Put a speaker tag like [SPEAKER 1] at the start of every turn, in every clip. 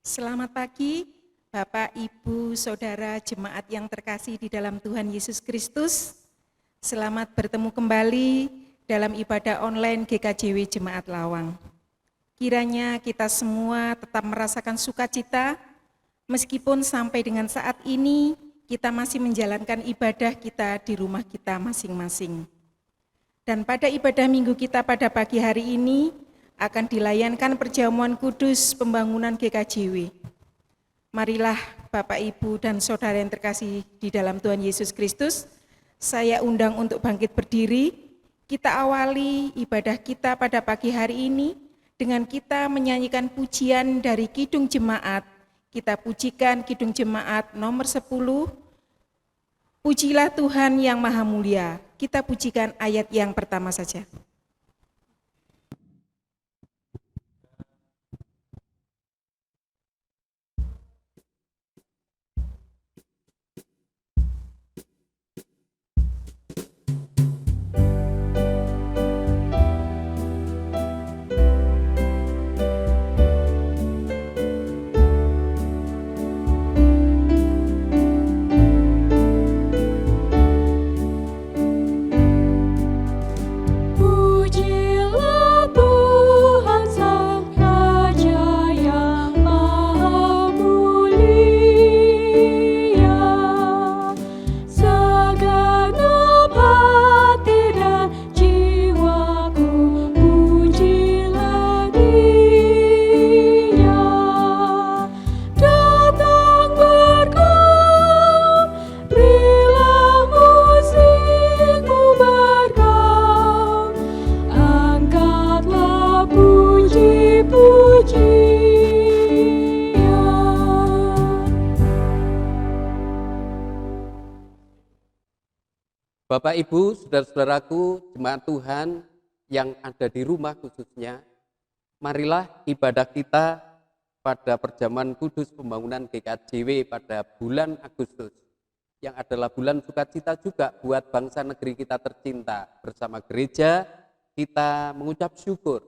[SPEAKER 1] Selamat pagi, Bapak, Ibu, Saudara, jemaat yang terkasih di dalam Tuhan Yesus Kristus. Selamat bertemu kembali dalam ibadah online GKJW Jemaat Lawang. Kiranya kita semua tetap merasakan sukacita, meskipun sampai dengan saat ini kita masih menjalankan ibadah kita di rumah kita masing-masing. Dan pada ibadah minggu kita pada pagi hari ini, akan dilayankan perjamuan kudus pembangunan GKJW. Marilah Bapak, Ibu, dan Saudara yang terkasih di dalam Tuhan Yesus Kristus, saya undang untuk bangkit berdiri. Kita awali ibadah kita pada pagi hari ini dengan kita menyanyikan pujian dari Kidung Jemaat. Kita pujikan Kidung Jemaat nomor 10, Pujilah Tuhan yang Maha Mulia. Kita pujikan ayat yang pertama saja.
[SPEAKER 2] Bapak, Ibu, saudara-saudaraku, jemaat Tuhan yang ada di rumah khususnya, marilah ibadah kita pada perjamuan kudus pembangunan GKJW pada bulan Agustus, yang adalah bulan sukacita juga buat bangsa negeri kita tercinta. Bersama gereja, kita mengucap syukur.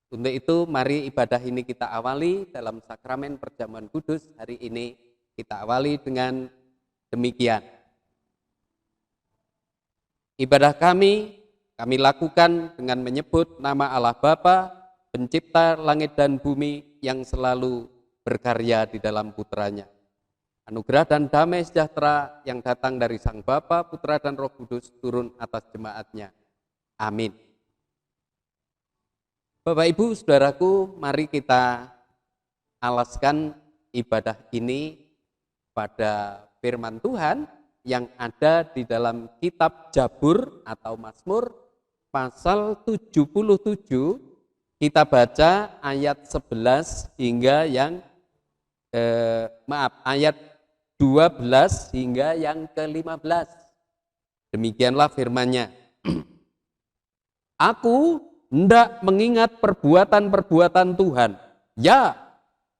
[SPEAKER 2] Untuk itu, mari ibadah ini kita awali dalam sakramen perjamuan kudus hari ini. Kita awali dengan demikian. Ibadah kami lakukan dengan menyebut nama Allah Bapa, pencipta langit dan bumi yang selalu berkarya di dalam putranya. Anugerah dan damai sejahtera yang datang dari Sang Bapa, Putra dan Roh Kudus turun atas jemaatnya. Amin. Bapak, Ibu, saudaraku, mari kita alaskan ibadah ini pada firman Tuhan yang ada di dalam kitab Jabur atau Mazmur pasal 77, kita baca ayat 11 hingga yang ayat 12 hingga yang ke-15. Demikianlah firman-Nya. Aku hendak mengingat perbuatan-perbuatan Tuhan. Ya,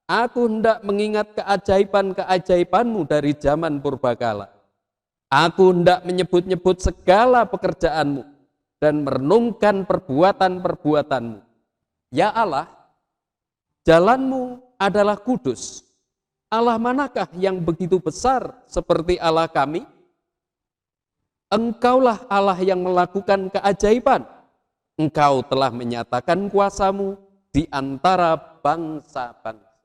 [SPEAKER 2] aku hendak mengingat keajaiban-keajaiban-Mu dari zaman purbakala. Aku hendak menyebut-nyebut segala pekerjaan-Mu dan merenungkan perbuatan-perbuatan-Mu. Ya Allah, jalan-Mu adalah kudus. Allah manakah yang begitu besar seperti Allah kami? Engkaulah Allah yang melakukan keajaiban. Engkau telah menyatakan kuasa-Mu di antara bangsa-bangsa.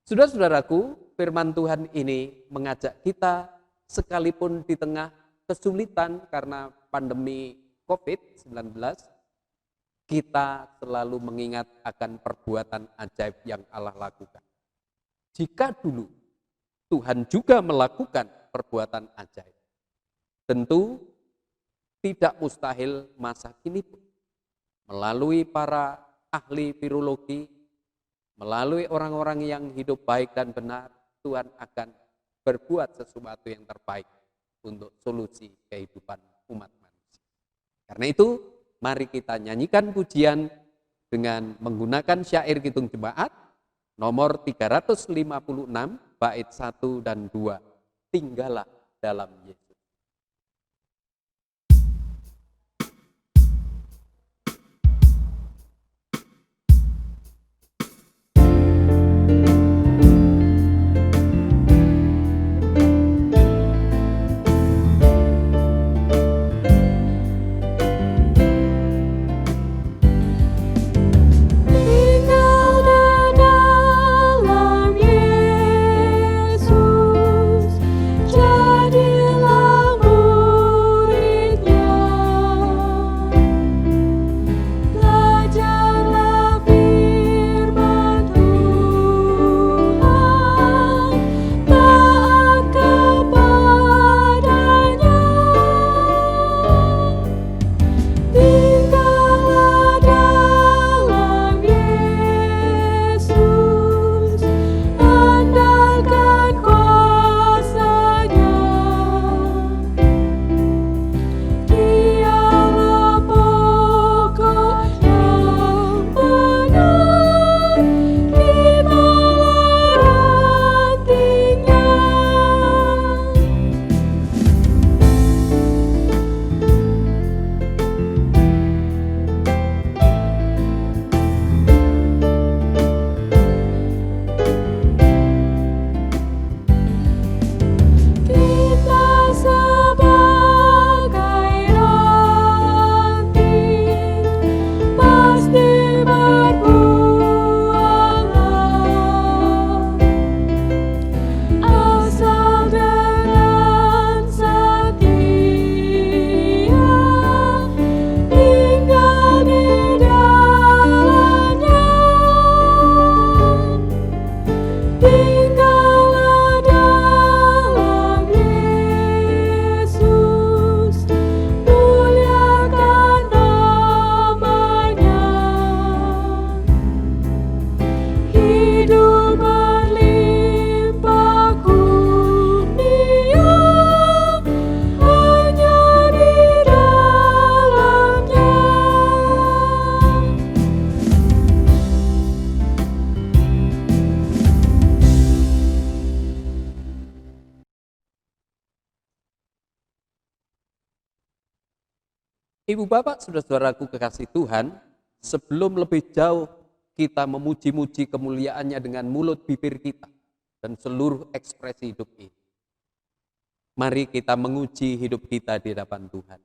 [SPEAKER 2] Saudara-saudaraku, firman Tuhan ini mengajak kita sekalipun di tengah kesulitan karena pandemi COVID-19, kita selalu mengingat akan perbuatan ajaib yang Allah lakukan. Jika dulu Tuhan juga melakukan perbuatan ajaib, tentu tidak mustahil masa kini pun melalui para ahli virologi, melalui orang-orang yang hidup baik dan benar, Tuhan akan berbuat sesuatu yang terbaik untuk solusi kehidupan umat manusia. Karena itu, mari kita nyanyikan pujian dengan menggunakan syair Kidung Jemaat nomor 356, bait 1 dan 2. Tinggallah dalam Yesus. Ibu bapak, saudara-saudaraku kekasih Tuhan, sebelum lebih jauh kita memuji-muji kemuliaannya dengan mulut bibir kita dan seluruh ekspresi hidup ini, mari kita menguji hidup kita di hadapan Tuhan.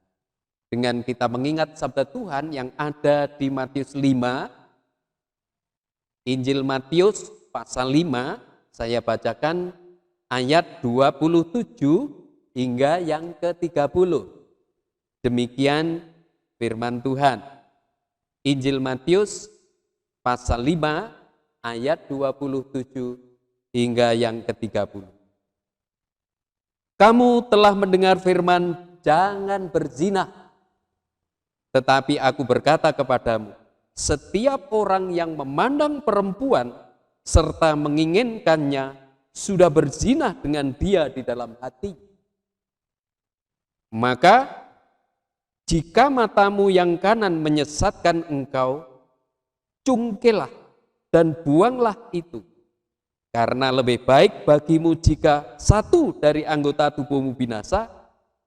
[SPEAKER 2] Dengan kita mengingat sabda Tuhan yang ada di Matius 5, Injil Matius pasal 5, saya bacakan ayat 27 hingga yang ke-30. Demikian firman Tuhan. Injil Matius pasal 5 ayat 27 hingga yang ke-30. Kamu telah mendengar firman, jangan berzina. Tetapi aku berkata kepadamu, setiap orang yang memandang perempuan serta menginginkannya sudah berzina dengan dia di dalam hati. Maka jika matamu yang kanan menyesatkan engkau, cungkilah dan buanglah itu. Karena lebih baik bagimu jika satu dari anggota tubuhmu binasa,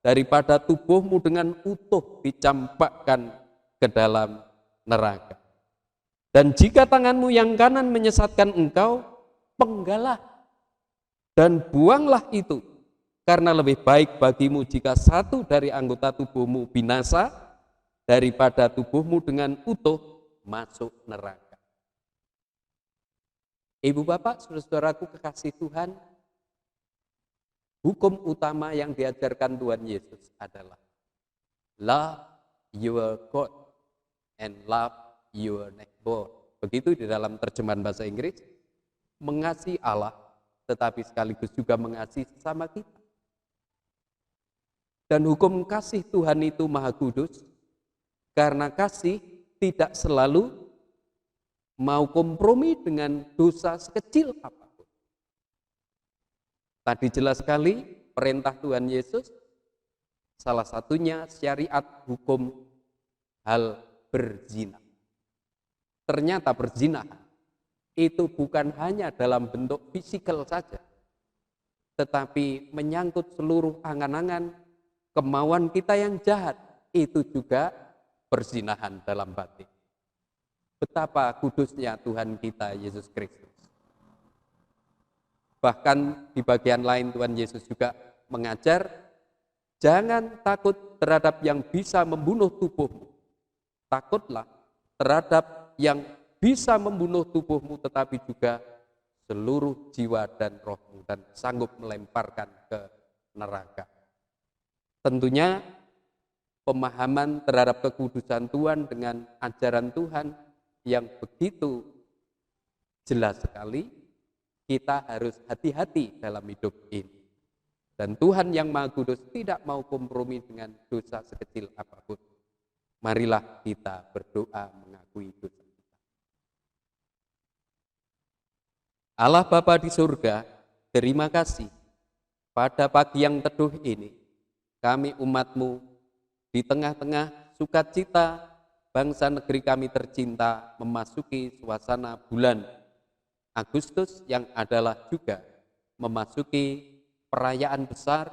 [SPEAKER 2] daripada tubuhmu dengan utuh dicampakkan ke dalam neraka. Dan jika tanganmu yang kanan menyesatkan engkau, penggalah dan buanglah itu. Karena lebih baik bagimu jika satu dari anggota tubuhmu binasa, daripada tubuhmu dengan utuh masuk neraka. Ibu bapak, saudara-saudaraku kekasih Tuhan, hukum utama yang diajarkan Tuhan Yesus adalah love your God and love your neighbor. Begitu di dalam terjemahan bahasa Inggris, mengasihi Allah tetapi sekaligus juga mengasihi sesama kita. Dan hukum kasih Tuhan itu maha kudus, karena kasih tidak selalu mau kompromi dengan dosa sekecil apapun. Tadi jelas sekali perintah Tuhan Yesus, salah satunya syariat hukum hal berzina. Ternyata berzina itu bukan hanya dalam bentuk fisikal saja, tetapi menyangkut seluruh angan-angan, kemauan kita yang jahat, itu juga perzinahan dalam batin. Betapa kudusnya Tuhan kita Yesus Kristus. Bahkan di bagian lain Tuhan Yesus juga mengajar, jangan takut terhadap yang bisa membunuh tubuhmu. Takutlah terhadap yang bisa membunuh tubuhmu, tetapi juga seluruh jiwa dan rohmu, dan sanggup melemparkan ke neraka. Tentunya pemahaman terhadap kekudusan Tuhan dengan ajaran Tuhan yang begitu jelas sekali, kita harus hati-hati dalam hidup ini. Dan Tuhan yang Maha Kudus tidak mau kompromi dengan dosa sekecil apapun. Marilah kita berdoa mengakui dosa kita. Allah Bapa di surga, terima kasih pada pagi yang teduh ini, kami umat-Mu di tengah-tengah sukacita bangsa negeri kami tercinta memasuki suasana bulan Agustus yang adalah juga memasuki perayaan besar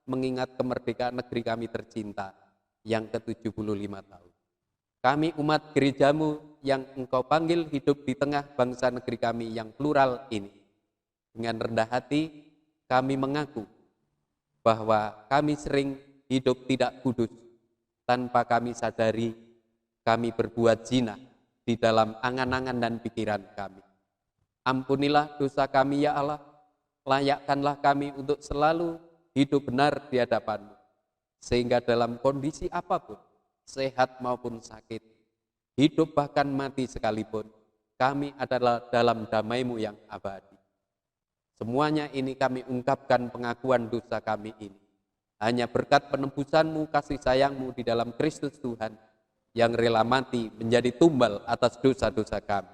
[SPEAKER 2] mengingat kemerdekaan negeri kami tercinta yang ke-75 tahun. Kami umat gereja-Mu yang Engkau panggil hidup di tengah bangsa negeri kami yang plural ini, dengan rendah hati kami mengaku bahwa kami sering hidup tidak kudus, tanpa kami sadari kami berbuat zina di dalam angan-angan dan pikiran kami. Ampunilah dosa kami ya Allah, layakkanlah kami untuk selalu hidup benar di hadapan-Mu, sehingga dalam kondisi apapun, sehat maupun sakit, hidup bahkan mati sekalipun, kami adalah dalam damai-Mu yang abadi. Semuanya ini kami ungkapkan pengakuan dosa kami ini. Hanya berkat penebusan-Mu, kasih sayang-Mu di dalam Kristus Tuhan, yang rela mati menjadi tumbal atas dosa-dosa kami.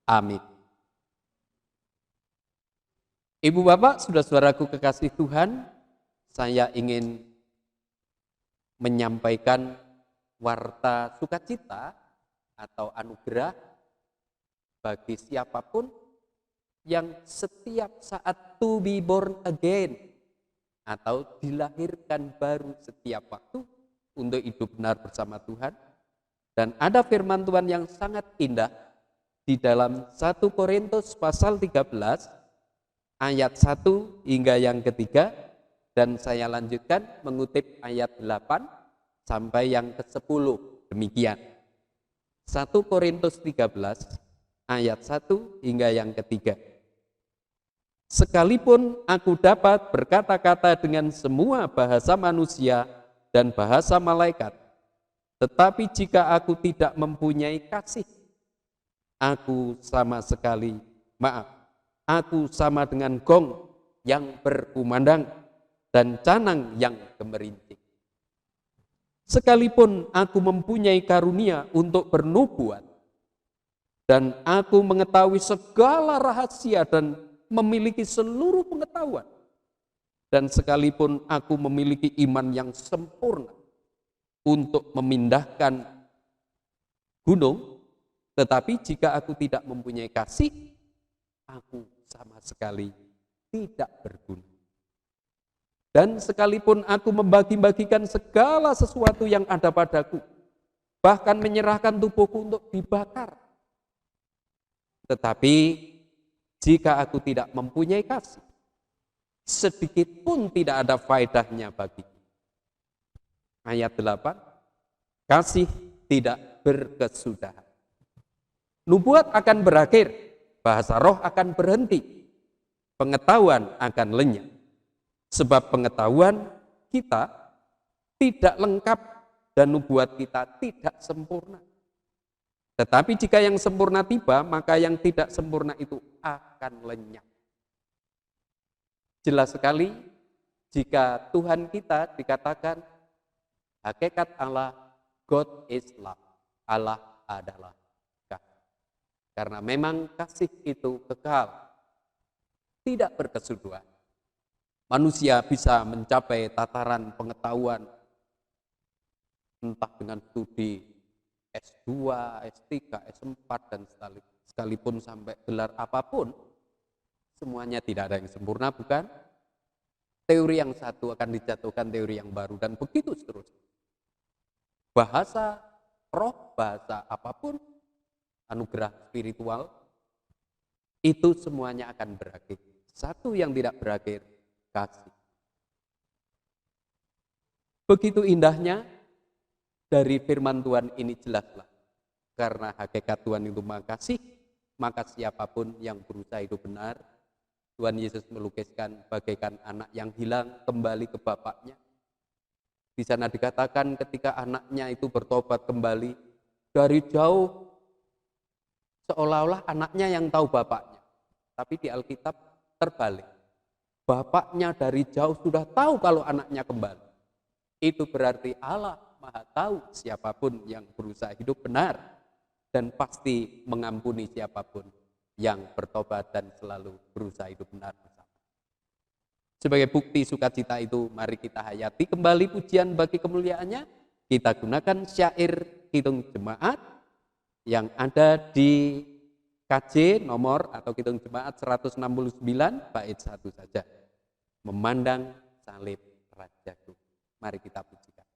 [SPEAKER 2] Amin. Ibu bapak, saudara-saudaraku kekasih Tuhan, saya ingin menyampaikan warta sukacita atau anugerah bagi siapapun yang setiap saat to be born again atau dilahirkan baru setiap waktu untuk hidup benar bersama Tuhan. Dan ada firman Tuhan yang sangat indah di dalam 1 Korintus pasal 13 ayat 1 hingga yang ketiga, dan saya lanjutkan mengutip ayat 8 sampai yang ke-10 demikian. 1 Korintus 13 ayat 1 hingga yang ketiga. Sekalipun aku dapat berkata-kata dengan semua bahasa manusia dan bahasa malaikat, tetapi jika aku tidak mempunyai kasih, aku sama dengan gong yang berkumandang dan canang yang gemerincing. Sekalipun aku mempunyai karunia untuk bernubuat, dan aku mengetahui segala rahasia dan memiliki seluruh pengetahuan, dan sekalipun aku memiliki iman yang sempurna untuk memindahkan gunung, tetapi jika aku tidak mempunyai kasih, aku sama sekali tidak berguna. Dan sekalipun aku membagi-bagikan segala sesuatu yang ada padaku, bahkan menyerahkan tubuhku untuk dibakar, tetapi jika aku tidak mempunyai kasih, sedikit pun tidak ada faedahnya bagiku. Ayat 8, kasih tidak berkesudahan. Nubuat akan berakhir, bahasa roh akan berhenti, pengetahuan akan lenyap. Sebab pengetahuan kita tidak lengkap dan nubuat kita tidak sempurna. Tetapi jika yang sempurna tiba, maka yang tidak sempurna itu akan lenyap. Jelas sekali jika Tuhan kita dikatakan hakikat Allah, God is love. Allah adalah kasih. Karena memang kasih itu kekal, tidak berkesudahan. Manusia bisa mencapai tataran pengetahuan entah dengan studi S2, S3, S4 dan sekalipun sampai gelar apapun, semuanya tidak ada yang sempurna, bukan? Teori yang satu akan dijatuhkan teori yang baru dan begitu seterusnya. Bahasa roh, bahasa apapun, anugerah spiritual, itu semuanya akan berakhir. Satu yang tidak berakhir, kasih. Begitu indahnya dari firman Tuhan ini jelaslah. Karena hakikat Tuhan itu maha kasih, maka siapapun yang berusaha hidup benar, Tuhan Yesus melukiskan bagaikan anak yang hilang kembali ke bapaknya. Di sana dikatakan ketika anaknya itu bertobat kembali, dari jauh seolah-olah anaknya yang tahu bapaknya. Tapi di Alkitab terbalik. Bapaknya dari jauh sudah tahu kalau anaknya kembali. Itu berarti Allah maha tahu siapapun yang berusaha hidup benar dan pasti mengampuni siapapun yang bertobat dan selalu berusaha hidup benar bersama. Sebagai bukti sukacita itu, mari kita hayati kembali pujian bagi kemuliaannya. Kita gunakan syair Kidung Jemaat yang ada di KJ nomor atau Kidung Jemaat 169 bait 1 saja. Memandang salib Rajaku. Mari kita pujikan.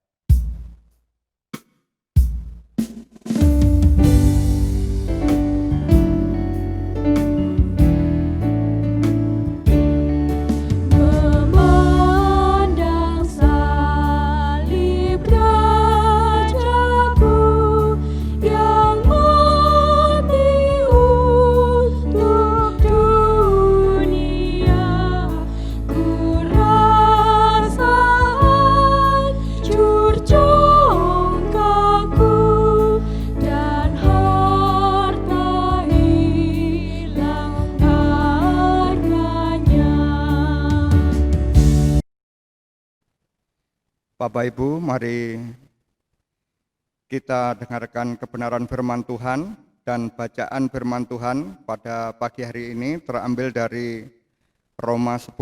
[SPEAKER 3] Memandang salib Rajaku yang mati untuk dunia, ku rasa hancur congkakku dan harta hilang harganya.
[SPEAKER 4] Bapak Ibu, mari kita dengarkan kebenaran firman Tuhan, dan bacaan firman Tuhan pada pagi hari ini terambil dari Roma 10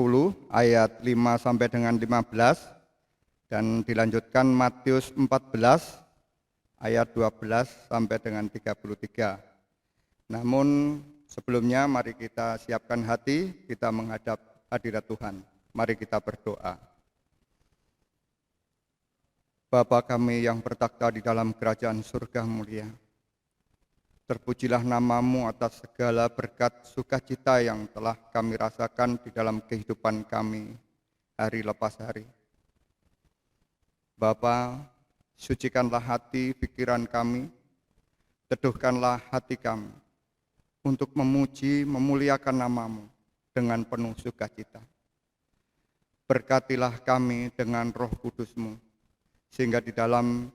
[SPEAKER 4] ayat 5 sampai dengan 15 dan dilanjutkan Matius 14 ayat 12 sampai dengan 33. Namun sebelumnya mari kita siapkan hati, kita menghadap hadirat Tuhan. Mari kita berdoa. Bapa kami yang bertakhta di dalam kerajaan surga mulia, terpujilah namamu atas segala berkat sukacita yang telah kami rasakan di dalam kehidupan kami hari lepas hari. Bapa, sucikanlah hati pikiran kami, teduhkanlah hati kami untuk memuji, memuliakan namamu dengan penuh sukacita. Berkatilah kami dengan Roh Kudus-Mu, sehingga di dalam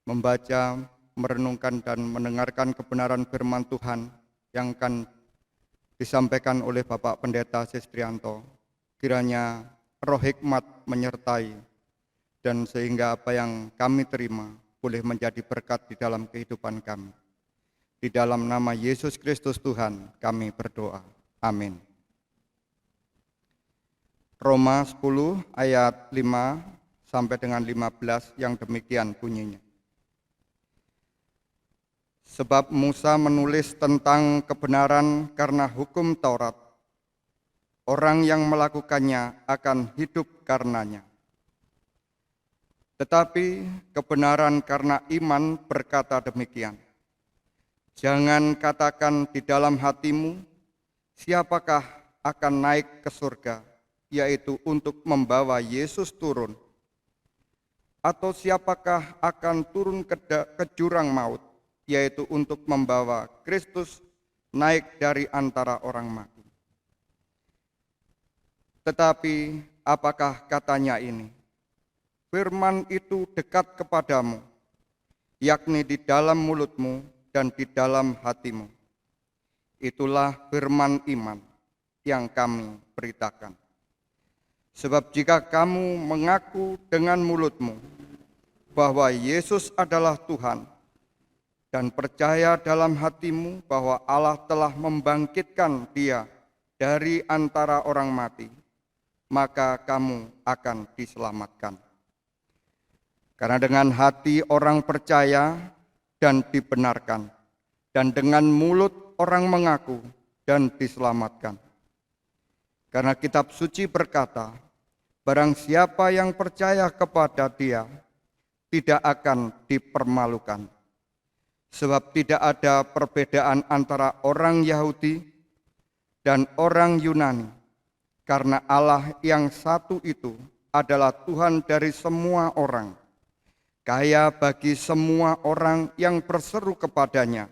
[SPEAKER 4] membaca, merenungkan dan mendengarkan kebenaran firman Tuhan yang akan disampaikan oleh Bapak Pendeta Sestrianto, kiranya roh hikmat menyertai, dan sehingga apa yang kami terima boleh menjadi berkat di dalam kehidupan kami. Di dalam nama Yesus Kristus Tuhan kami berdoa. Amin. Roma 10 ayat 5 sampai dengan 15 yang demikian bunyinya. Sebab Musa menulis tentang kebenaran karena hukum Taurat. Orang yang melakukannya akan hidup karenanya. Tetapi kebenaran karena iman berkata demikian. Jangan katakan di dalam hatimu, siapakah akan naik ke surga, yaitu untuk membawa Yesus turun. Atau siapakah akan turun ke jurang maut, yaitu untuk membawa Kristus naik dari antara orang mati. Tetapi apakah katanya ini? Firman itu dekat kepadamu, yakni di dalam mulutmu dan di dalam hatimu. Itulah firman iman yang kami beritakan. Sebab jika kamu mengaku dengan mulutmu bahwa Yesus adalah Tuhan dan percaya dalam hatimu bahwa Allah telah membangkitkan Dia dari antara orang mati, maka kamu akan diselamatkan. Karena dengan hati orang percaya dan dibenarkan, dan dengan mulut orang mengaku dan diselamatkan. Karena kitab suci berkata, barang siapa yang percaya kepada Dia tidak akan dipermalukan. Sebab tidak ada perbedaan antara orang Yahudi dan orang Yunani, karena Allah yang satu itu adalah Tuhan dari semua orang, kaya bagi semua orang yang berseru kepadanya.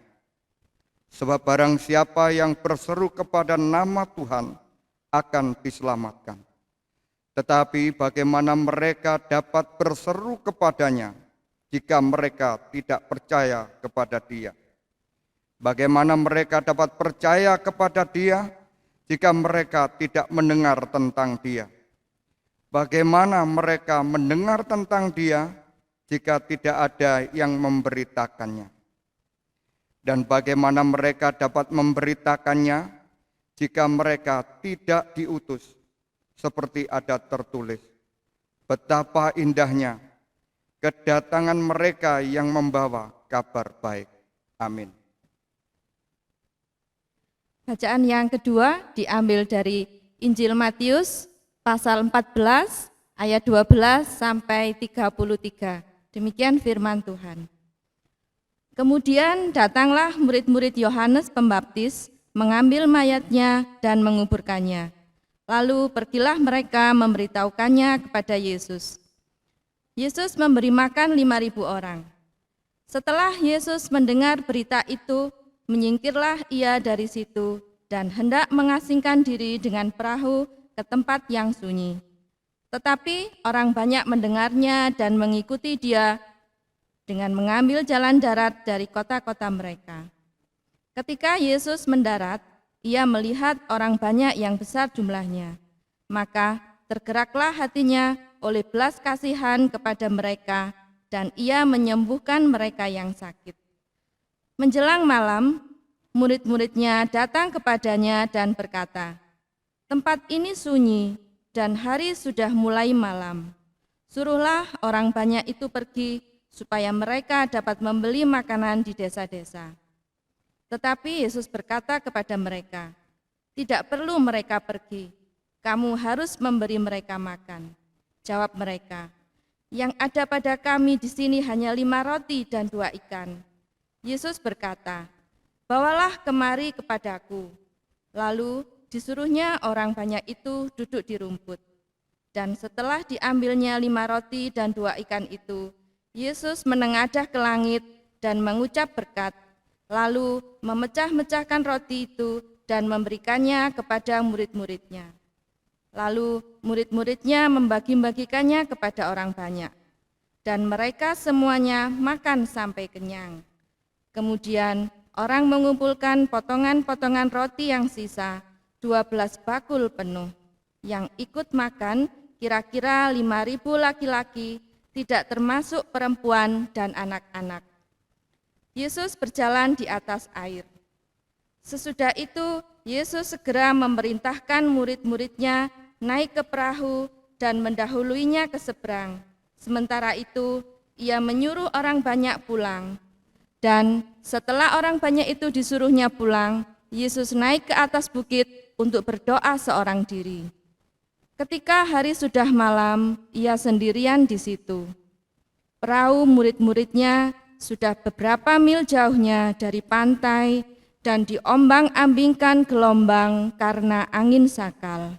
[SPEAKER 4] Sebab barang siapa yang berseru kepada nama Tuhan akan diselamatkan. Tetapi bagaimana mereka dapat berseru kepadanya jika mereka tidak percaya kepada Dia? Bagaimana mereka dapat percaya kepada Dia jika mereka tidak mendengar tentang Dia? Bagaimana mereka mendengar tentang Dia jika tidak ada yang memberitakannya? Dan bagaimana mereka dapat memberitakannya jika mereka tidak diutus? Seperti ada tertulis, betapa indahnya kedatangan mereka yang membawa kabar baik. Amin.
[SPEAKER 5] Bacaan yang kedua diambil dari Injil Matius pasal 14 ayat 12 sampai 33. Demikian firman Tuhan. Kemudian datanglah murid-murid Yohanes Pembaptis mengambil mayatnya dan menguburkannya. Lalu pergilah mereka memberitahukannya kepada Yesus. Yesus memberi makan 5.000 orang. Setelah Yesus mendengar berita itu, menyingkirlah ia dari situ dan hendak mengasingkan diri dengan perahu ke tempat yang sunyi. Tetapi orang banyak mendengarnya dan mengikuti dia dengan mengambil jalan darat dari kota-kota mereka. Ketika Yesus mendarat, ia melihat orang banyak yang besar jumlahnya, maka tergeraklah hatinya oleh belas kasihan kepada mereka, dan ia menyembuhkan mereka yang sakit. Menjelang malam, murid-muridnya datang kepadanya dan berkata, "Tempat ini sunyi dan hari sudah mulai malam. Suruhlah orang banyak itu pergi supaya mereka dapat membeli makanan di desa-desa." Tetapi Yesus berkata kepada mereka, "Tidak perlu mereka pergi, kamu harus memberi mereka makan." Jawab mereka, Yang ada pada kami di sini hanya 5 roti dan 2 ikan. Yesus berkata, bawalah kemari kepadaku. Lalu disuruhnya orang banyak itu duduk di rumput. Dan setelah diambilnya 5 roti dan 2 ikan itu, Yesus menengadah ke langit dan mengucap berkat, lalu memecah-mecahkan roti itu dan memberikannya kepada murid-muridnya. Lalu murid-muridnya membagi-bagikannya kepada orang banyak, dan mereka semuanya makan sampai kenyang. Kemudian orang mengumpulkan potongan-potongan roti yang sisa, 12 bakul penuh. Yang ikut makan kira-kira 5.000 laki-laki, tidak termasuk perempuan dan anak-anak. Yesus berjalan di atas air. Sesudah itu, Yesus segera memerintahkan murid-muridnya naik ke perahu dan mendahuluinya ke seberang. Sementara itu, ia menyuruh orang banyak pulang. Dan setelah orang banyak itu disuruhnya pulang, Yesus naik ke atas bukit untuk berdoa seorang diri. Ketika hari sudah malam, ia sendirian di situ. Perahu murid-muridnya sudah beberapa mil jauhnya dari pantai dan diombang-ambingkan gelombang karena angin sakal.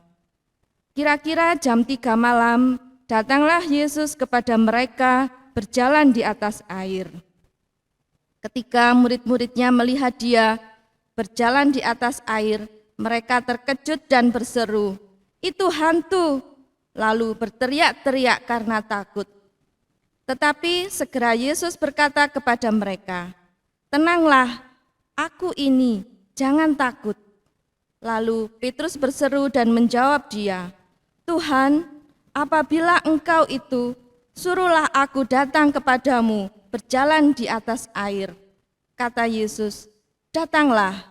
[SPEAKER 5] Kira-kira jam 3 malam, datanglah Yesus kepada mereka berjalan di atas air. Ketika murid-muridnya melihat dia berjalan di atas air, mereka terkejut dan berseru, "Itu hantu!" Lalu berteriak-teriak karena takut. Tetapi segera Yesus berkata kepada mereka, "Tenanglah, aku ini, jangan takut." Lalu Petrus berseru dan menjawab dia, "Tuhan, apabila Engkau itu, suruhlah aku datang kepadamu berjalan di atas air." Kata Yesus, "Datanglah."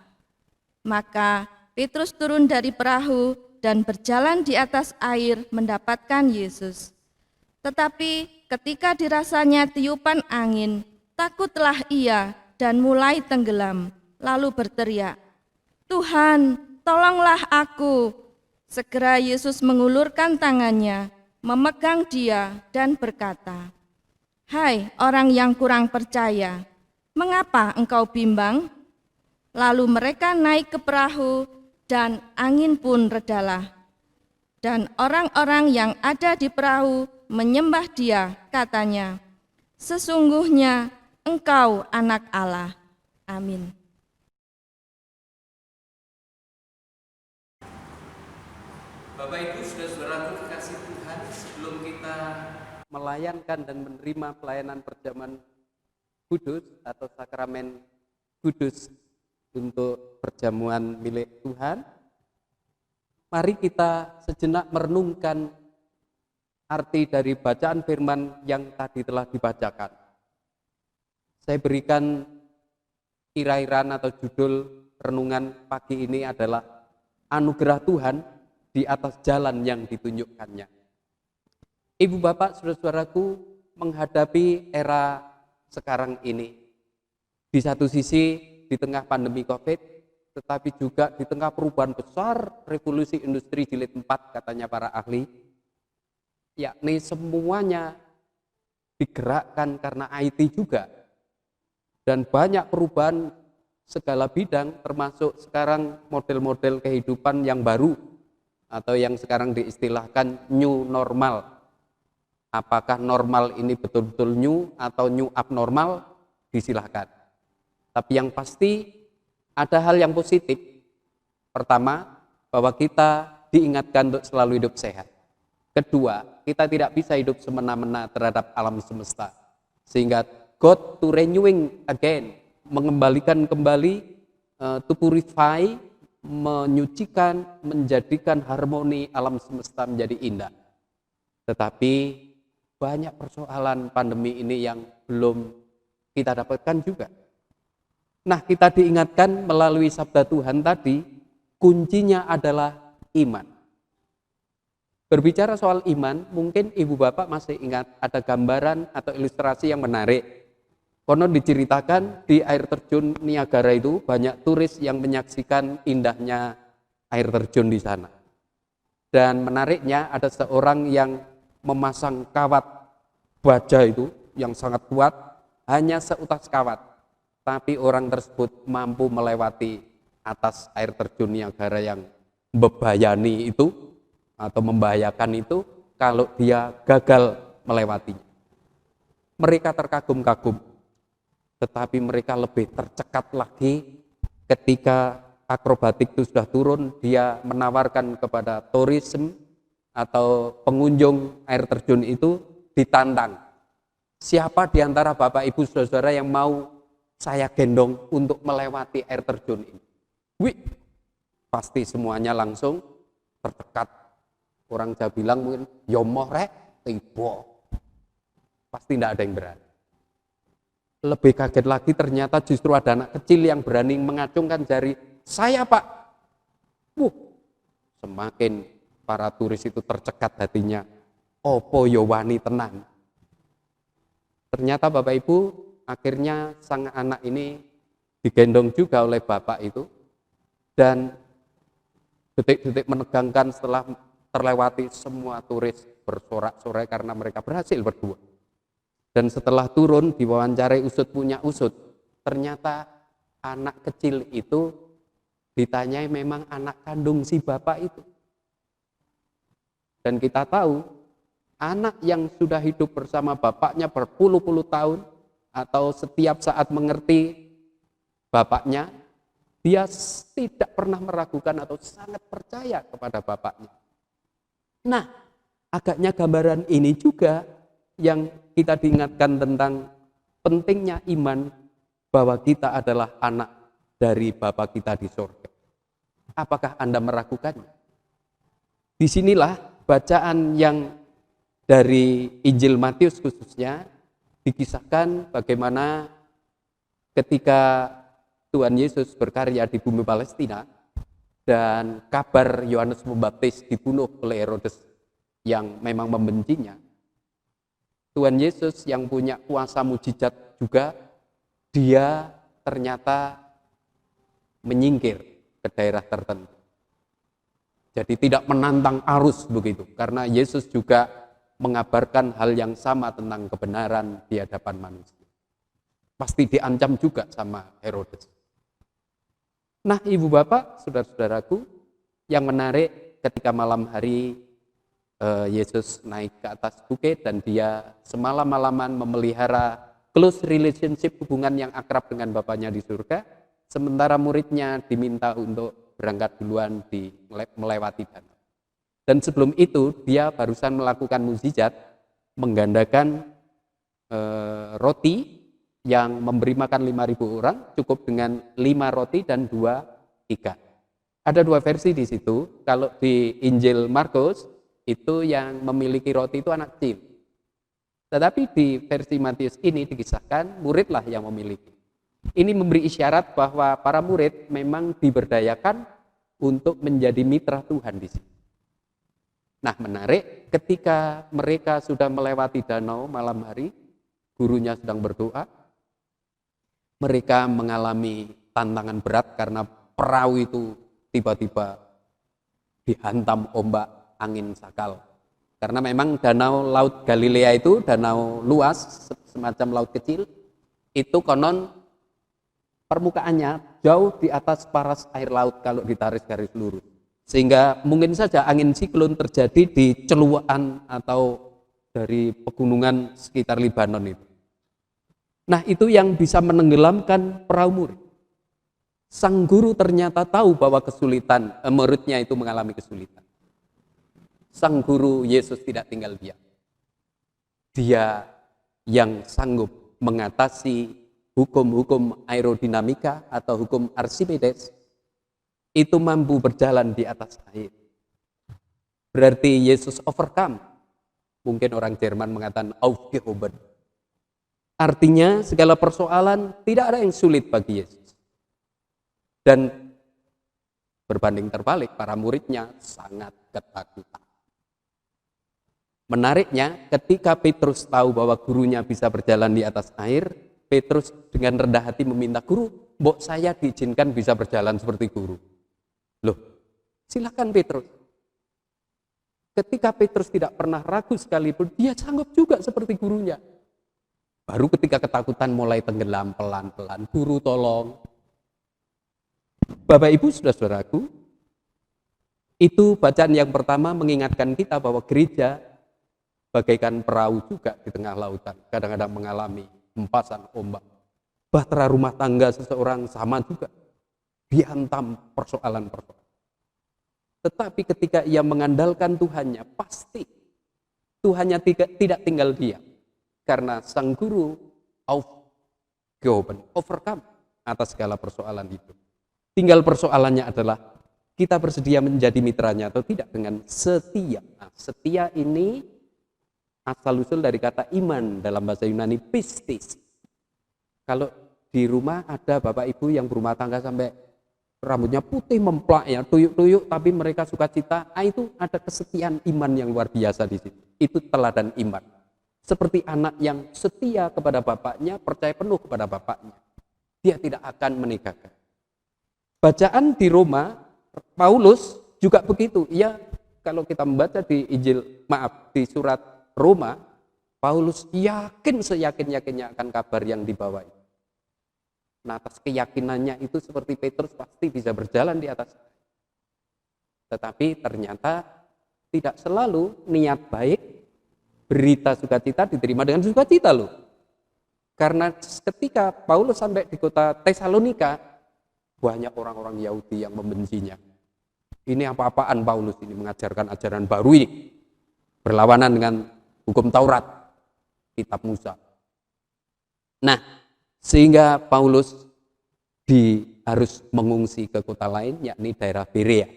[SPEAKER 5] Maka Petrus turun dari perahu dan berjalan di atas air mendapatkan Yesus. Tetapi ketika dirasanya tiupan angin, takutlah ia dan mulai tenggelam, lalu berteriak, "Tuhan, tolonglah aku." Segera Yesus mengulurkan tangannya, memegang dia dan berkata, "Hai orang yang kurang percaya, mengapa engkau bimbang?" Lalu mereka naik ke perahu dan angin pun redalah. Dan orang-orang yang ada di perahu menyembah dia, katanya, "Sesungguhnya engkau anak Allah." Amin.
[SPEAKER 2] Bapak Ibu, saudara-saudaraku kekasih Tuhan, sebelum kita melayankan dan menerima pelayanan perjamuan kudus atau sakramen kudus untuk perjamuan milik Tuhan, mari kita sejenak merenungkan arti dari bacaan firman yang tadi telah dibacakan. Saya berikan kirairan atau judul renungan pagi ini adalah Anugerah Tuhan di atas jalan yang ditunjukkannya. Ibu bapak, saudara-saudaraku, menghadapi era sekarang ini, di satu sisi di tengah pandemi COVID, tetapi juga di tengah perubahan besar revolusi industri jilid 4 katanya para ahli, yakni semuanya digerakkan karena IT juga, dan banyak perubahan segala bidang, termasuk sekarang model-model kehidupan yang baru atau yang sekarang diistilahkan new normal. Apakah normal ini betul-betul new atau new abnormal? Disilahkan. Tapi yang pasti ada hal yang positif. Pertama, bahwa kita diingatkan untuk selalu hidup sehat. Kedua, kita tidak bisa hidup semena-mena terhadap alam semesta. Sehingga God to renewing again, mengembalikan kembali, to purify, menyucikan, menjadikan harmoni alam semesta menjadi indah. Tetapi banyak persoalan pandemi ini yang belum kita dapatkan juga. Nah, kita diingatkan melalui sabda Tuhan tadi, kuncinya adalah iman. Berbicara soal iman, mungkin ibu bapak masih ingat ada gambaran atau ilustrasi yang menarik. Konon diceritakan di air terjun Niagara itu banyak turis yang menyaksikan indahnya air terjun di sana. Dan menariknya ada seorang yang memasang kawat baja itu yang sangat kuat, hanya seutas kawat. Tapi orang tersebut mampu melewati atas air terjun Niagara yang membayani itu atau membahayakan itu kalau dia gagal melewatinya. Mereka terkagum-kagum, tetapi mereka lebih tercekat lagi ketika akrobatik itu sudah turun. Dia menawarkan kepada tourism atau pengunjung air terjun itu ditantang. Siapa di antara Bapak Ibu Saudara yang mau saya gendong untuk melewati air terjun ini? Wih, pasti semuanya langsung tercekat. Orang Jawa bilang mungkin yomoh rek, tiba. Pasti tidak ada yang berani. Lebih kaget lagi ternyata justru ada anak kecil yang berani mengacungkan jari, saya Pak. Semakin para turis itu tercekat hatinya. Opo yo wani tenan. Ternyata Bapak Ibu, akhirnya sang anak ini digendong juga oleh bapak itu. Dan detik-detik menegangkan setelah terlewati, semua turis bersorak-sorai karena mereka berhasil berdua. Dan setelah turun diwawancarai usut punya usut, ternyata anak kecil itu ditanyai memang anak kandung si bapak itu. Dan kita tahu anak yang sudah hidup bersama bapaknya berpuluh-puluh tahun atau setiap saat mengerti bapaknya, dia tidak pernah meragukan atau sangat percaya kepada bapaknya. Nah, agaknya gambaran ini juga yang kita diingatkan tentang pentingnya iman bahwa kita adalah anak dari Bapa kita di surga. Apakah Anda meragukannya? Disinilah bacaan yang dari Injil Matius khususnya dikisahkan bagaimana ketika Tuhan Yesus berkarya di bumi Palestina dan kabar Yohanes Pembaptis dibunuh oleh Herodes yang memang membencinya. Tuhan Yesus yang punya kuasa mujizat juga, dia ternyata menyingkir ke daerah tertentu. Jadi tidak menantang arus begitu, karena Yesus juga mengabarkan hal yang sama tentang kebenaran di hadapan manusia. Pasti diancam juga sama Herodes. Nah, Ibu Bapak, saudara-saudaraku, yang menarik ketika malam hari Yesus naik ke atas bukit dan dia semalam-malaman memelihara close relationship, hubungan yang akrab dengan Bapaknya di surga, sementara muridnya diminta untuk berangkat duluan melewati danau. Dan sebelum itu dia barusan melakukan mukjizat, menggandakan roti yang memberi makan 5.000 orang cukup dengan 5 roti dan 2 ikan. Ada 2 versi di situ. Kalau di Injil Markus itu yang memiliki roti itu anak kecil. Tetapi di versi Matius ini dikisahkan muridlah yang memiliki. Ini memberi isyarat bahwa para murid memang diberdayakan untuk menjadi mitra Tuhan di sini. Nah, menarik ketika mereka sudah melewati danau malam hari, gurunya sedang berdoa, mereka mengalami tantangan berat karena perahu itu tiba-tiba dihantam ombak angin sakal. Karena memang danau Laut Galilea itu danau luas, semacam laut kecil, itu konon permukaannya jauh di atas paras air laut kalau ditarik garis lurus. Sehingga mungkin saja angin siklon terjadi di celuan atau dari pegunungan sekitar Libanon itu. Nah, itu yang bisa menenggelamkan perahu murid. Sang guru ternyata tahu bahwa kesulitan, muridnya itu mengalami kesulitan. Sang guru Yesus tidak tinggal diam. Dia yang sanggup mengatasi hukum-hukum aerodinamika atau hukum Archimedes, itu mampu berjalan di atas air. Berarti Yesus overcome. Mungkin orang Jerman mengatakan aufgehoben. Artinya segala persoalan tidak ada yang sulit bagi Yesus. Dan berbanding terbalik, para muridnya sangat ketakutan. Menariknya, ketika Petrus tahu bahwa gurunya bisa berjalan di atas air, Petrus dengan rendah hati meminta, "Guru, mbok saya diizinkan bisa berjalan seperti guru." Loh, silakan Petrus. Ketika Petrus tidak pernah ragu sekalipun, dia sanggup juga seperti gurunya. Baru ketika ketakutan mulai tenggelam pelan-pelan, guru tolong. Bapak Ibu, saudara-saudaraku, itu bacaan yang pertama mengingatkan kita bahwa gereja bagaikan perahu juga di tengah lautan. Kadang-kadang mengalami hempasan ombak. Bahtera rumah tangga seseorang sama juga dihantam persoalan-persoalan. Tetapi ketika ia mengandalkan Tuhannya, pasti Tuhannya tidak tinggal diam. Karena sang guru overcome atas segala persoalan hidup. Tinggal persoalannya adalah kita bersedia menjadi mitranya atau tidak dengan setia. Nah, setia ini asal-usul dari kata iman dalam bahasa Yunani pistis. Kalau di rumah ada bapak ibu yang berumah tangga sampai rambutnya putih memplak ya, tuyuk-tuyuk, tapi mereka sukacita, itu ada kesetiaan iman yang luar biasa di situ. Itu teladan iman. Seperti anak yang setia kepada bapaknya, percaya penuh kepada bapaknya. Dia tidak akan meninggalkan. Bacaan di Roma, Paulus juga begitu. Ia kalau kita membaca di di surat Roma, Paulus yakin seyakin-yakinnya akan kabar yang dibawa. Nah, atas keyakinannya itu seperti Petrus pasti bisa berjalan di atas. Tetapi ternyata tidak selalu niat baik, berita sukacita diterima dengan sukacita loh. Karena ketika Paulus sampai di kota Tesalonika, banyak orang-orang Yahudi yang membencinya. Ini apa-apaan Paulus ini mengajarkan ajaran baru ini. Berlawanan dengan hukum Taurat, kitab Musa. Nah, sehingga Paulus harus mengungsi ke kota lain, yakni daerah Berea.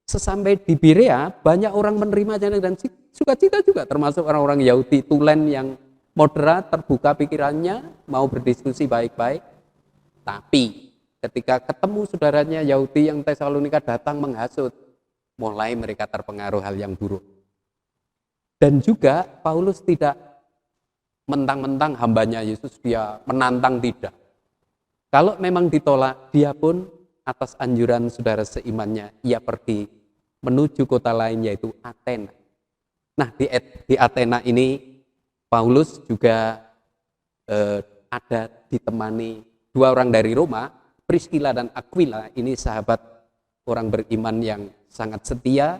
[SPEAKER 2] Sesampai di Berea, banyak orang menerimanya dan sukacita juga, termasuk orang-orang Yahudi tulen yang moderat, terbuka pikirannya, mau berdiskusi baik-baik. Tapi ketika ketemu saudaranya Yahudi yang Tesalonika datang menghasut, mulai mereka terpengaruh hal yang buruk. Dan juga Paulus tidak mentang-mentang hambanya Yesus, dia menantang tidak. Kalau memang ditolak, dia pun atas anjuran saudara seimannya, ia pergi menuju kota lain yaitu Athena. Nah, di Athena ini Paulus juga ada ditemani dua orang dari Roma, Priscilla dan Aquila. Ini sahabat orang beriman yang sangat setia.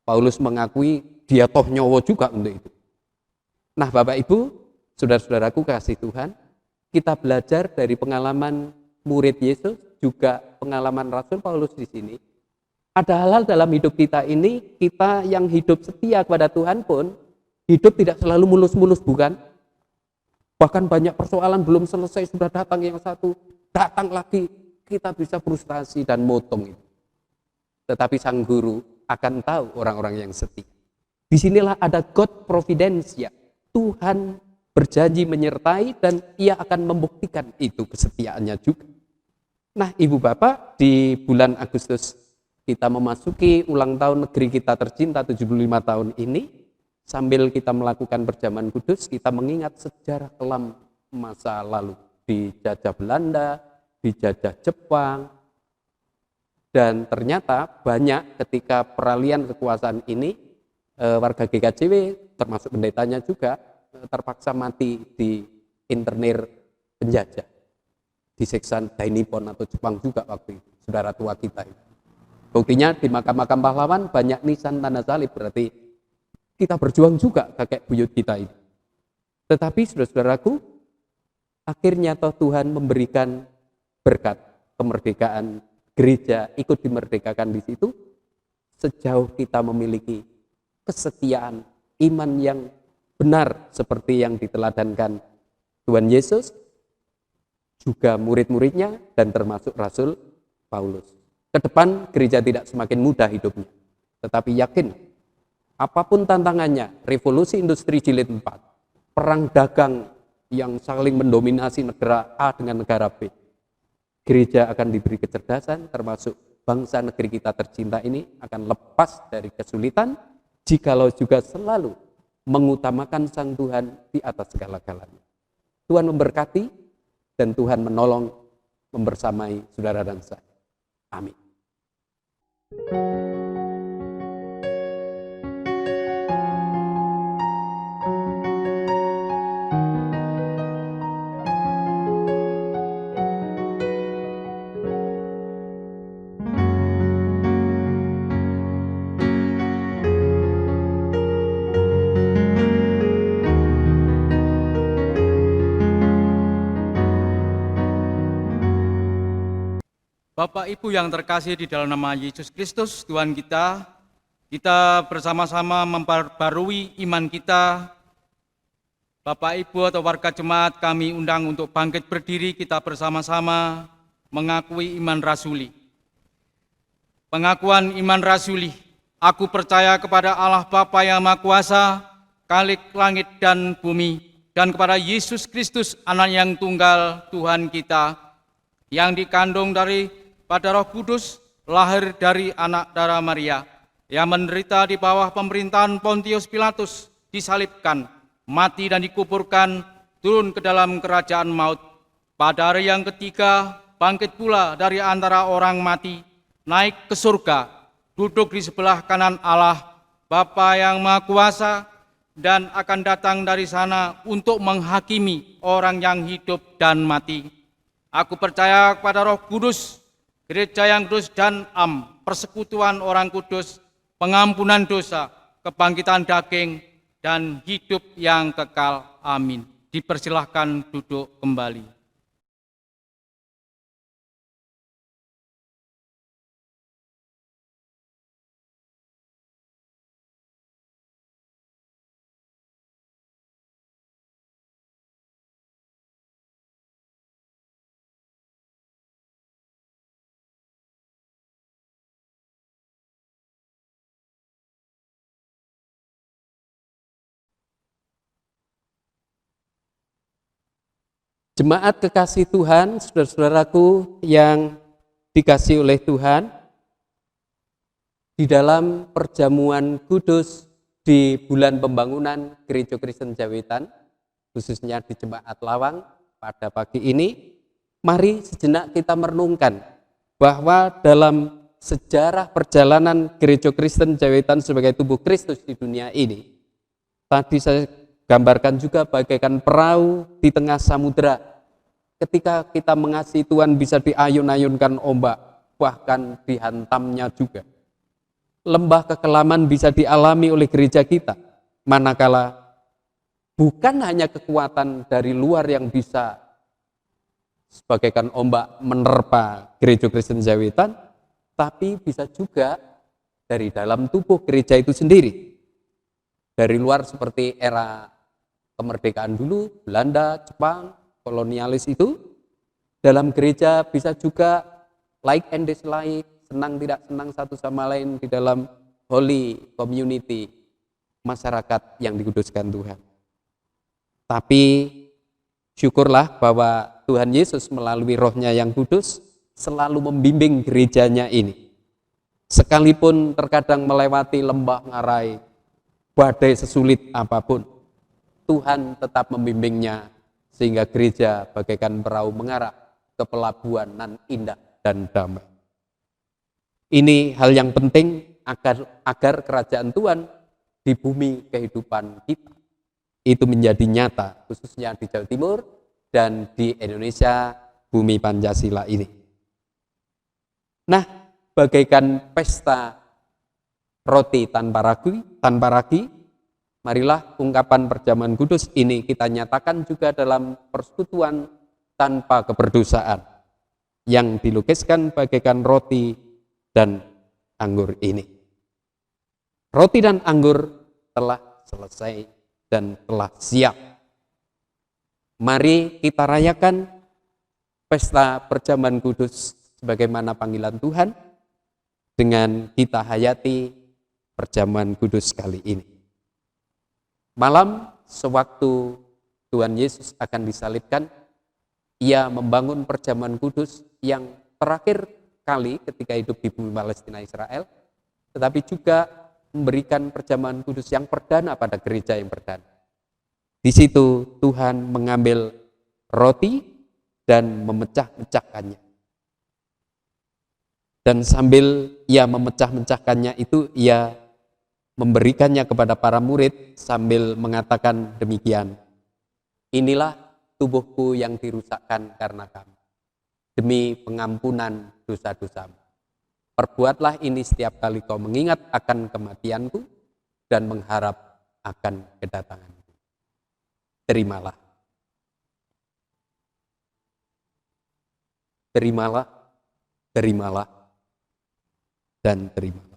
[SPEAKER 2] Paulus mengakui dia toh nyowo juga untuk itu. Nah, Bapak Ibu, saudara-saudaraku kasih Tuhan, kita belajar dari pengalaman murid Yesus, juga pengalaman Rasul Paulus di sini. Ada hal-hal dalam hidup kita ini, kita yang hidup setia kepada Tuhan pun, hidup tidak selalu mulus-mulus, bukan? Bahkan banyak persoalan belum selesai, sudah datang yang satu, datang lagi, kita bisa frustasi dan motong itu. Tetapi sang guru akan tahu orang-orang yang setia. Disinilah ada God Providence, ya. Tuhan berjanji menyertai dan ia akan membuktikan itu kesetiaannya juga. Nah, Ibu Bapak, di bulan Agustus kita memasuki ulang tahun negeri kita tercinta 75 tahun ini, sambil kita melakukan perjamuan kudus, kita mengingat sejarah kelam masa lalu. Dijajah Belanda, dijajah Jepang, dan ternyata banyak ketika peralihan kekuasaan ini, warga GKJW termasuk pendetanya juga, terpaksa mati di internir penjajah, disiksa Dainippon atau Jepang juga waktu itu, saudara tua kita itu. Buktinya di makam-makam pahlawan banyak nisan tanda salib, berarti kita berjuang juga kakek buyut kita itu. Tetapi saudara-saudaraku, akhirnya toh Tuhan memberikan berkat kemerdekaan, gereja ikut dimerdekakan di situ, sejauh kita memiliki kesetiaan iman yang benar seperti yang diteladankan Tuhan Yesus, juga murid-muridnya dan termasuk Rasul Paulus. Ke depan gereja tidak semakin mudah hidupnya, tetapi yakin apapun tantangannya, revolusi industri jilid 4, perang dagang yang saling mendominasi negara A dengan negara B, gereja akan diberi kecerdasan, termasuk bangsa negeri kita tercinta ini akan lepas dari kesulitan jikalau juga selalu mengutamakan Sang Tuhan di atas segala-galanya. Tuhan memberkati dan Tuhan menolong membersamai saudara dan saya. Amin.
[SPEAKER 6] Bapak Ibu yang terkasih di dalam nama Yesus Kristus Tuhan kita bersama-sama memperbarui iman kita. Bapak Ibu atau warga jemaat kami undang untuk bangkit berdiri, kita bersama-sama mengakui iman rasuli. Pengakuan iman rasuli. Aku percaya kepada Allah Bapa yang Maha Kuasa, Khalik langit dan bumi, dan kepada Yesus Kristus, Anak yang tunggal Tuhan kita, yang dikandung pada Roh Kudus, lahir dari anak darah Maria, yang menderita di bawah pemerintahan Pontius Pilatus, disalibkan, mati dan dikuburkan, turun ke dalam kerajaan maut. Pada hari yang ketiga, bangkit pula dari antara orang mati, naik ke surga, duduk di sebelah kanan Allah, Bapa yang Maha Kuasa, dan akan datang dari sana untuk menghakimi orang yang hidup dan mati. Aku percaya kepada Roh Kudus, gereja yang kudus dan persekutuan orang kudus, pengampunan dosa, kebangkitan daging, dan hidup yang kekal. Amin. Dipersilahkan duduk kembali.
[SPEAKER 2] Jemaat kekasih Tuhan, saudara-saudaraku yang dikasihi oleh Tuhan, di dalam perjamuan kudus di bulan pembangunan Gereja Kristen Jawitan, khususnya di Jemaat Lawang pada pagi ini, mari sejenak kita merenungkan bahwa dalam sejarah perjalanan Gereja Kristen Jawitan sebagai tubuh Kristus di dunia ini, tadi saya gambarkan juga bagaikan perahu di tengah samudera. Ketika kita mengasihi Tuhan bisa diayun-ayunkan ombak, bahkan dihantamnya juga. Lembah kekelaman bisa dialami oleh gereja kita, manakala bukan hanya kekuatan dari luar yang bisa sebagaikan ombak menerpa Gereja Kristen Jawitan, tapi bisa juga dari dalam tubuh gereja itu sendiri. Dari luar seperti era kemerdekaan dulu, Belanda, Jepang, kolonialis itu, dalam gereja bisa juga like and dislike, senang tidak senang satu sama lain di dalam holy community, masyarakat yang dikuduskan Tuhan. Tapi syukurlah bahwa Tuhan Yesus melalui Roh-Nya yang kudus selalu membimbing gerejanya ini. Sekalipun terkadang melewati lembah ngarai, badai sesulit apapun, Tuhan tetap membimbingnya sehingga gereja bagaikan perahu mengarah ke pelabuhan nan indah dan damai. Ini hal yang penting agar kerajaan Tuhan di bumi kehidupan kita itu menjadi nyata, khususnya di Jawa Timur dan di Indonesia bumi Pancasila ini. Nah, bagaikan pesta roti tanpa ragi, marilah ungkapan perjamuan kudus ini kita nyatakan juga dalam persekutuan tanpa keberdosaan yang dilukiskan bagaikan roti dan anggur ini. Roti dan anggur telah selesai dan telah siap. Mari kita rayakan pesta perjamuan kudus sebagaimana panggilan Tuhan dengan kita hayati perjamuan kudus kali ini. Malam sewaktu Tuhan Yesus akan disalibkan, Ia membangun perjamuan kudus yang terakhir kali ketika hidup di bumi Palestina Israel, tetapi juga memberikan perjamuan kudus yang perdana pada gereja yang perdana. Di situ Tuhan mengambil roti dan memecah-mecahkannya. Dan sambil Ia memecah-mecahkannya itu, Ia memberikannya kepada para murid sambil mengatakan demikian, inilah tubuhku yang dirusakkan karena kamu, demi pengampunan dosa-dosamu. Perbuatlah ini setiap kali kau mengingat akan kematianku dan mengharap akan kedatanganku. Terimalah. Terimalah terimalah dan terimalah.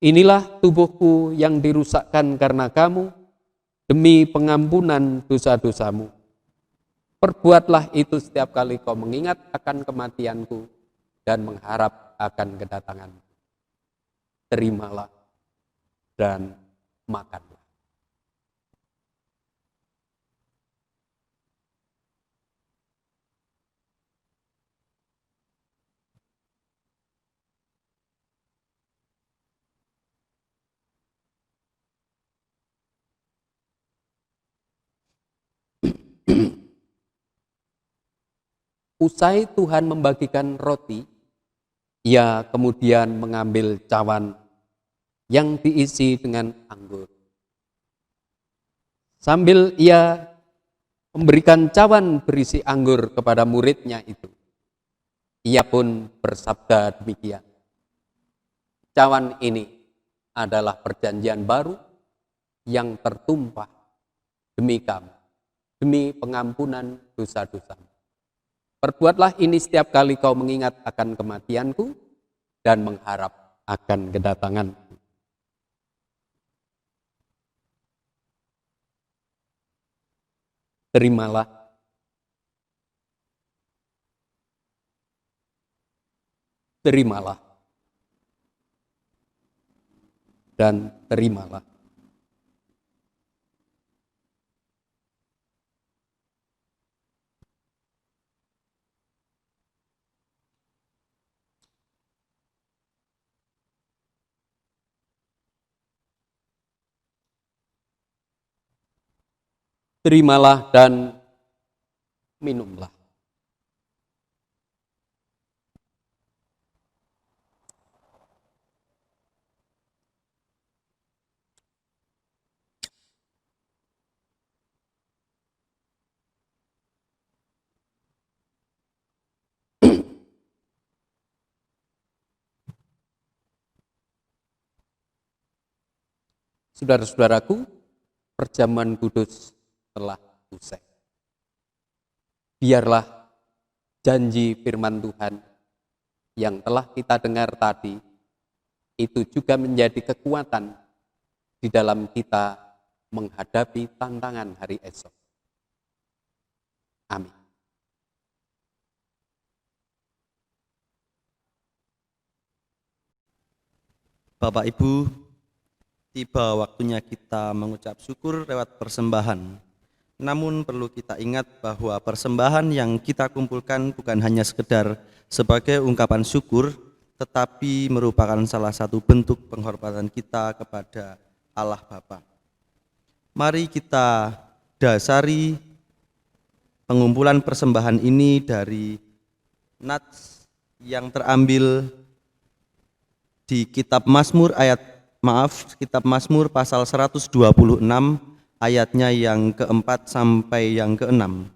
[SPEAKER 2] Inilah tubuhku yang dirusakkan karena kamu, demi pengampunan dosa-dosamu. Perbuatlah itu setiap kali kau mengingat akan kematianku dan mengharap akan kedatanganku. Terimalah dan makanlah. Usai Tuhan membagikan roti, Ia kemudian mengambil cawan yang diisi dengan anggur. Sambil Ia memberikan cawan berisi anggur kepada muridnya itu, Ia pun bersabda demikian. Cawan ini adalah perjanjian baru yang tertumpah demi kamu, demi pengampunan dosa-dosamu. Perbuatlah ini setiap kali kau mengingat akan kematianku dan mengharap akan kedatanganku. Terimalah terimalah dan terimalah. Terimalah dan minumlah. Saudara-saudaraku, perjamuan kudus telah usai. Biarlah janji firman Tuhan yang telah kita dengar tadi itu juga menjadi kekuatan di dalam kita menghadapi tantangan hari esok. Amin.
[SPEAKER 7] Bapak Ibu, tiba waktunya kita mengucap syukur lewat persembahan. Namun perlu kita ingat bahwa persembahan yang kita kumpulkan bukan hanya sekedar sebagai ungkapan syukur, tetapi merupakan salah satu bentuk penghormatan kita kepada Allah Bapa. Mari kita dasari pengumpulan persembahan ini dari nats yang terambil di kitab Mazmur kitab Mazmur pasal 126 ayatnya yang keempat sampai yang keenam.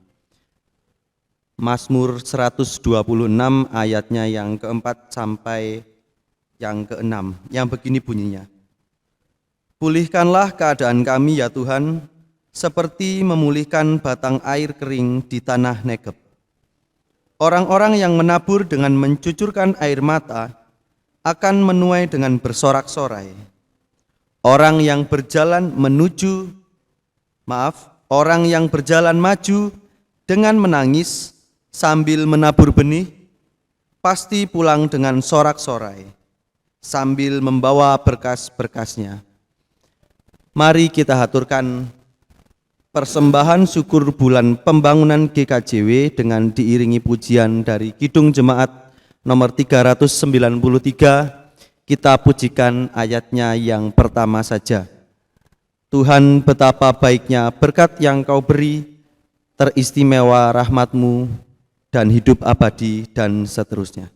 [SPEAKER 7] Mazmur 126 ayatnya yang keempat sampai yang keenam, yang begini bunyinya. Pulihkanlah keadaan kami ya Tuhan, seperti memulihkan batang air kering di tanah Negeb. Orang-orang yang menabur dengan mencucurkan air mata akan menuai dengan bersorak-sorai. Orang yang berjalan maju dengan menangis sambil menabur benih, pasti pulang dengan sorak-sorai, sambil membawa berkas-berkasnya. Mari kita haturkan persembahan syukur bulan pembangunan GKJW dengan diiringi pujian dari Kidung Jemaat nomor 393. Kita pujikan ayatnya yang pertama saja. Tuhan, betapa baiknya berkat yang Kau beri, teristimewa rahmat-Mu dan hidup abadi dan seterusnya.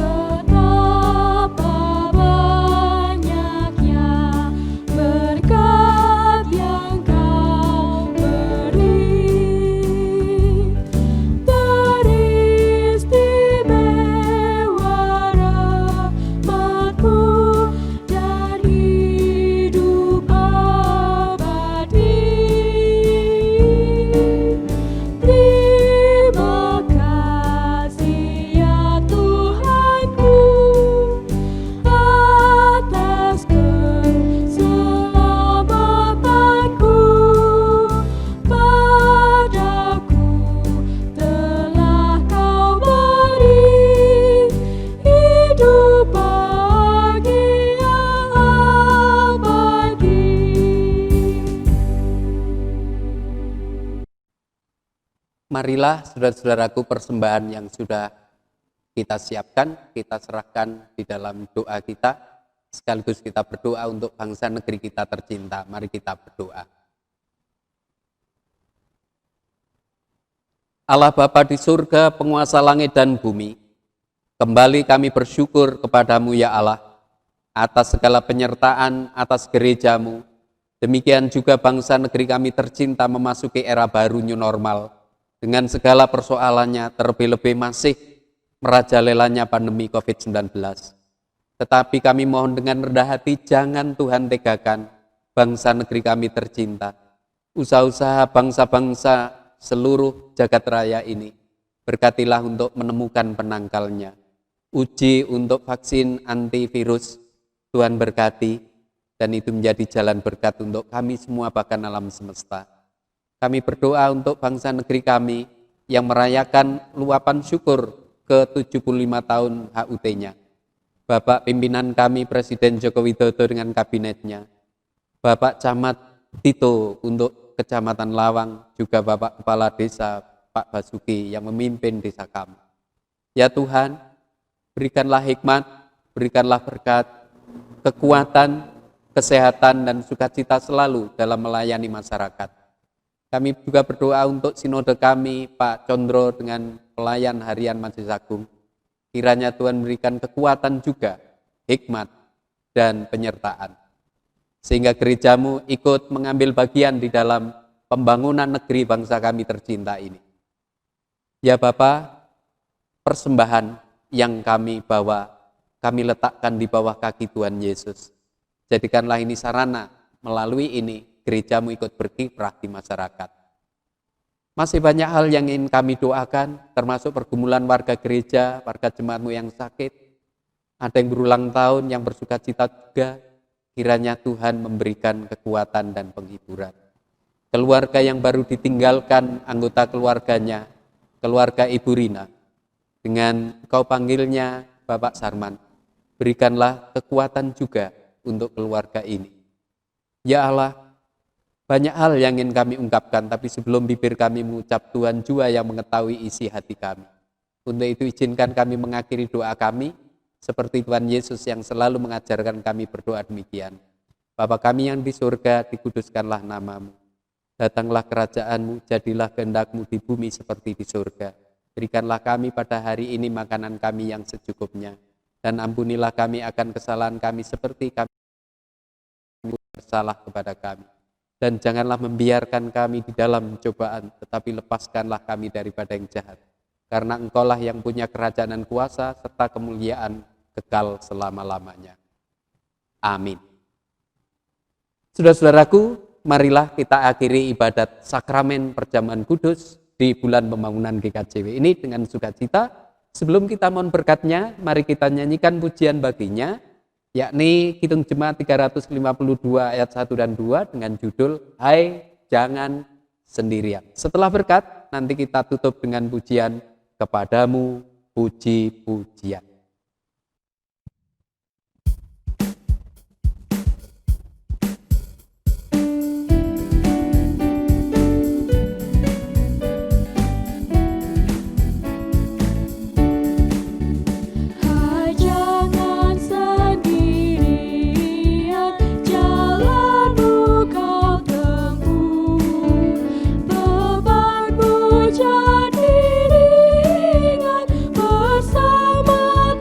[SPEAKER 3] Betapa banyaknya berkat
[SPEAKER 2] Marilah saudara-saudaraku, persembahan yang sudah kita siapkan, kita serahkan di dalam doa kita, sekaligus kita berdoa untuk bangsa negeri kita tercinta. Mari kita berdoa. Allah Bapa di surga, penguasa langit dan bumi, kembali kami bersyukur kepadamu ya Allah, atas segala penyertaan, atas gerejamu. Demikian juga bangsa negeri kami tercinta memasuki era baru new normal, dengan segala persoalannya, terlebih-lebih masih merajalelanya pandemi COVID-19. Tetapi kami mohon dengan rendah hati, jangan Tuhan tegakan bangsa negeri kami tercinta. Usaha-usaha bangsa-bangsa seluruh jagat raya ini, berkatilah untuk menemukan penangkalnya. Uji untuk vaksin antivirus, Tuhan berkati, dan itu menjadi jalan berkat untuk kami semua bahkan alam semesta. Kami berdoa untuk bangsa negeri kami yang merayakan luapan syukur ke-75 tahun HUT-nya. Bapak pimpinan kami Presiden Joko Widodo dengan kabinetnya, Bapak Camat Tito untuk Kecamatan Lawang, juga Bapak Kepala Desa Pak Basuki yang memimpin desa kami. Ya Tuhan, berikanlah hikmat, berikanlah berkat, kekuatan, kesehatan, dan sukacita selalu dalam melayani masyarakat. Kami juga berdoa untuk sinode kami, Pak Condro dengan pelayan harian Majelis Agung. Kiranya Tuhan berikan kekuatan juga, hikmat, dan penyertaan. Sehingga gerejamu ikut mengambil bagian di dalam pembangunan negeri bangsa kami tercinta ini. Ya Bapa, persembahan yang kami bawa, kami letakkan di bawah kaki Tuhan Yesus. Jadikanlah ini sarana, melalui ini gerejamu ikut berkiprah di masyarakat. Masih banyak hal yang ingin kami doakan, termasuk pergumulan warga gereja, warga jemaatmu yang sakit. Ada yang berulang tahun, yang bersukacita juga. Kiranya Tuhan memberikan kekuatan dan penghiburan. Keluarga yang baru ditinggalkan anggota keluarganya, keluarga Ibu Rina, dengan kau panggilnya Bapak Sarman, berikanlah kekuatan juga untuk keluarga ini. Ya Allah, banyak hal yang ingin kami ungkapkan, tapi sebelum bibir kami mengucap, Tuhan jua yang mengetahui isi hati kami. Untuk itu izinkan kami mengakhiri doa kami, seperti Tuhan Yesus yang selalu mengajarkan kami berdoa demikian. Bapa kami yang di surga, dikuduskanlah namamu. Datanglah kerajaanmu, jadilah kehendakmu di bumi seperti di surga. Berikanlah kami pada hari ini makanan kami yang secukupnya. Dan ampunilah kami akan kesalahan kami seperti kami bersalah kepada kami. Dan janganlah membiarkan kami di dalam cobaan, tetapi lepaskanlah kami daripada yang jahat. Karena Engkaulah yang punya kerajaan dan kuasa, serta kemuliaan kekal selama-lamanya. Amin. Saudara-saudaraku, marilah kita akhiri ibadat sakramen perjamuan kudus di bulan pembangunan GKJW ini dengan sukacita. Sebelum kita mohon berkatnya, mari kita nyanyikan pujian baginya, yakni Kidung Jemaat 352 ayat 1 dan 2 dengan judul Hai Jangan Sendirian. Setelah berkat, nanti kita tutup dengan pujian Kepadamu Puji-pujian.
[SPEAKER 3] Jadi ringan bersama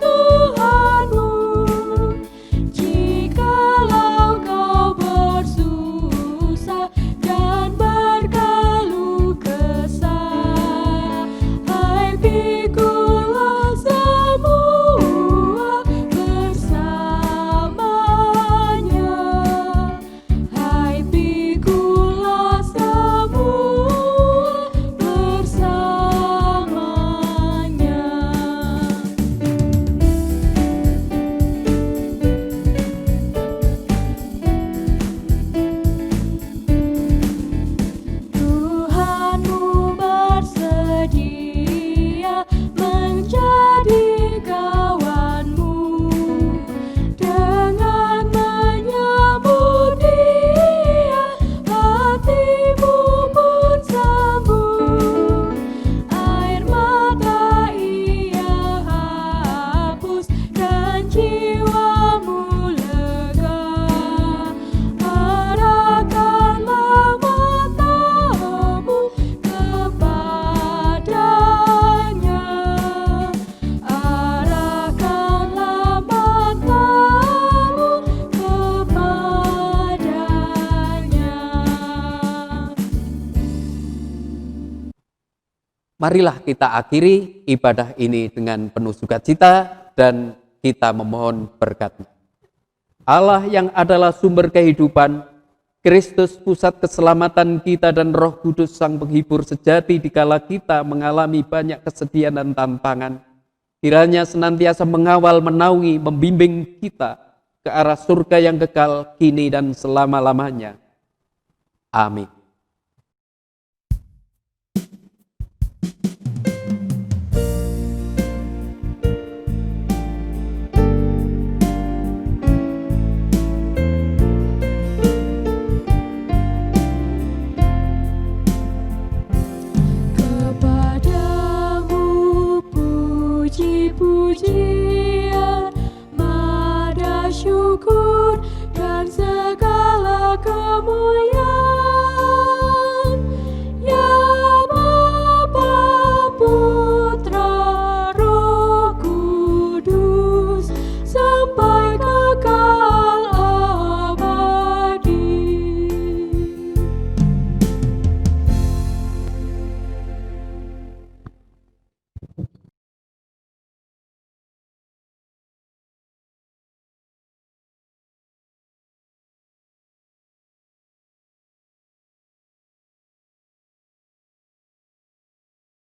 [SPEAKER 2] Marilah kita akhiri ibadah ini dengan penuh sukacita dan kita memohon berkat-Nya. Allah yang adalah sumber kehidupan, Kristus pusat keselamatan kita dan Roh Kudus sang penghibur sejati dikala kita mengalami banyak kesedihan dan tantangan, kiranya senantiasa mengawal, menaungi, membimbing kita ke arah surga yang kekal kini dan selama-lamanya. Amin.